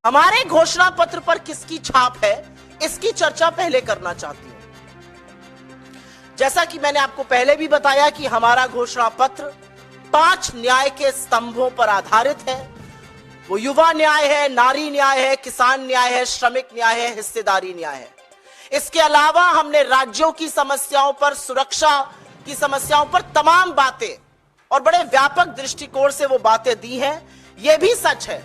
हमारे घोषणा पत्र पर किसकी छाप है, इसकी चर्चा पहले करना चाहती हूं। जैसा कि मैंने आपको पहले भी बताया कि हमारा घोषणा पत्र 5 न्याय के स्तंभों पर आधारित है। वो युवा न्याय है, नारी न्याय है, किसान न्याय है, श्रमिक न्याय है, हिस्सेदारी न्याय है। इसके अलावा हमने राज्यों की समस्याओं पर, सुरक्षा की समस्याओं पर तमाम बातें और बड़े व्यापक दृष्टिकोण से वो बातें दी हैं। यह भी सच है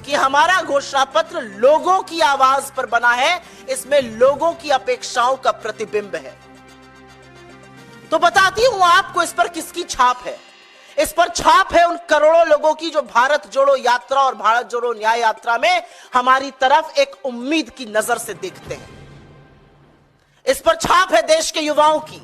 कि हमारा घोषणा पत्र लोगों की आवाज पर बना है, इसमें लोगों की अपेक्षाओं का प्रतिबिंब है। तो बताती हूं आपको इस पर किसकी छाप है। इस पर छाप है उन करोड़ों लोगों की जो भारत जोड़ो यात्रा और भारत जोड़ो न्याय यात्रा में हमारी तरफ एक उम्मीद की नजर से देखते हैं। इस पर छाप है देश के युवाओं की,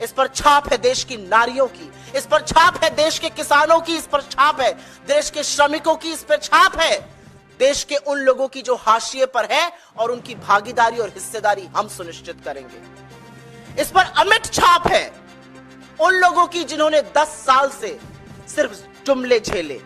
इस पर छाप है देश की नारियों की, इस पर छाप है देश के किसानों की, इस पर छाप है देश के श्रमिकों की, इस पर छाप है देश के उन लोगों की जो हाशिए पर है और उनकी भागीदारी और हिस्सेदारी हम सुनिश्चित करेंगे। इस पर अमिट छाप है उन लोगों की जिन्होंने 10 साल से सिर्फ जुमले झेले।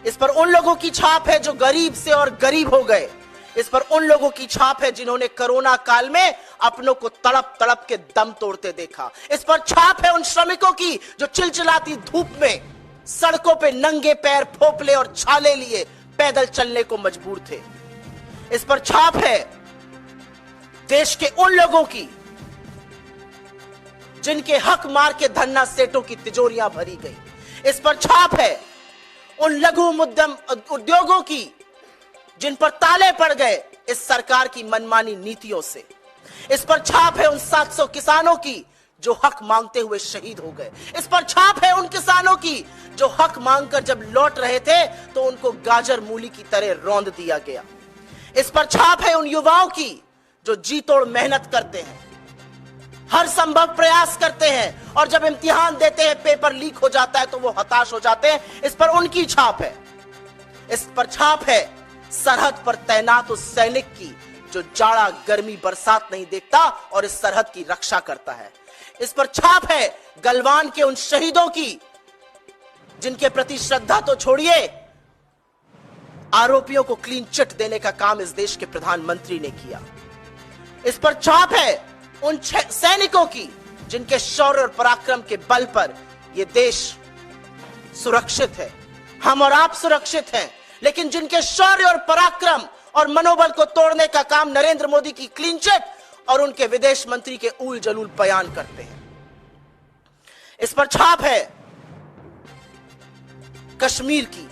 इस पर उन लोगों की छाप है जो गरीब से और गरीब हो गए। इस पर उन लोगों की छाप है जिन्होंने कोरोना काल में अपनों को तड़प तड़प के दम तोड़ते देखा। इस पर छाप है उन श्रमिकों की जो चिलचिलाती धूप में सड़कों पे नंगे पैर, फोपले और छाले लिए पैदल चलने को मजबूर थे। इस पर छाप है देश के उन लोगों की जिनके हक मार के धन्ना सेठों की तिजोरियां भरी गई। इस पर छाप है उन लघु मध्यम उद्योगों की जिन पर ताले पड़ गए इस सरकार की मनमानी नीतियों से। इस पर छाप है उन 700 किसानों की जो हक मांगते हुए शहीद हो गए। इस पर छाप है उन किसानों की जो हक मांगकर जब लौट रहे थे तो उनको गाजर मूली की तरह रौंद दिया गया। इस पर छाप है उन युवाओं की जो जी तोड़ मेहनत करते हैं, हर संभव प्रयास करते हैं और जब इम्तिहान देते हैं पेपर लीक हो जाता है तो वो हताश हो जाते हैं। इस पर उनकी छाप है। इस पर छाप है सरहद पर तैनात उस सैनिक की जो जाड़ा, गर्मी, बरसात नहीं देखता और इस सरहद की रक्षा करता है। इस पर छाप है गलवान के उन शहीदों की जिनके प्रति श्रद्धा तो छोड़िए, आरोपियों को क्लीन चिट देने का काम इस देश के प्रधानमंत्री ने किया। इस पर छाप है उन सैनिकों की जिनके शौर्य और पराक्रम के बल पर यह देश सुरक्षित है, हम और आप सुरक्षित हैं, लेकिन जिनके शौर्य और पराक्रम और मनोबल को तोड़ने का काम नरेंद्र मोदी की क्लीन चिट और उनके विदेश मंत्री के ऊल जलूल बयान करते हैं। इस पर छाप है कश्मीर की,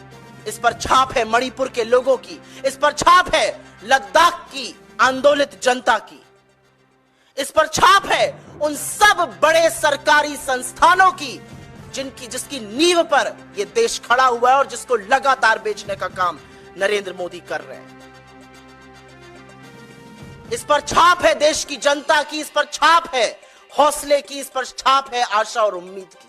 इस पर छाप है मणिपुर के लोगों की, इस पर छाप है लद्दाख की आंदोलित जनता की। इस पर छाप है उन सब बड़े सरकारी संस्थानों की जिसकी नींव पर यह देश खड़ा हुआ है और जिसको लगातार बेचने का काम नरेंद्र मोदी कर रहे हैं। इस पर छाप है देश की जनता की, इस पर छाप है हौसले की, इस पर छाप है आशा और उम्मीद की।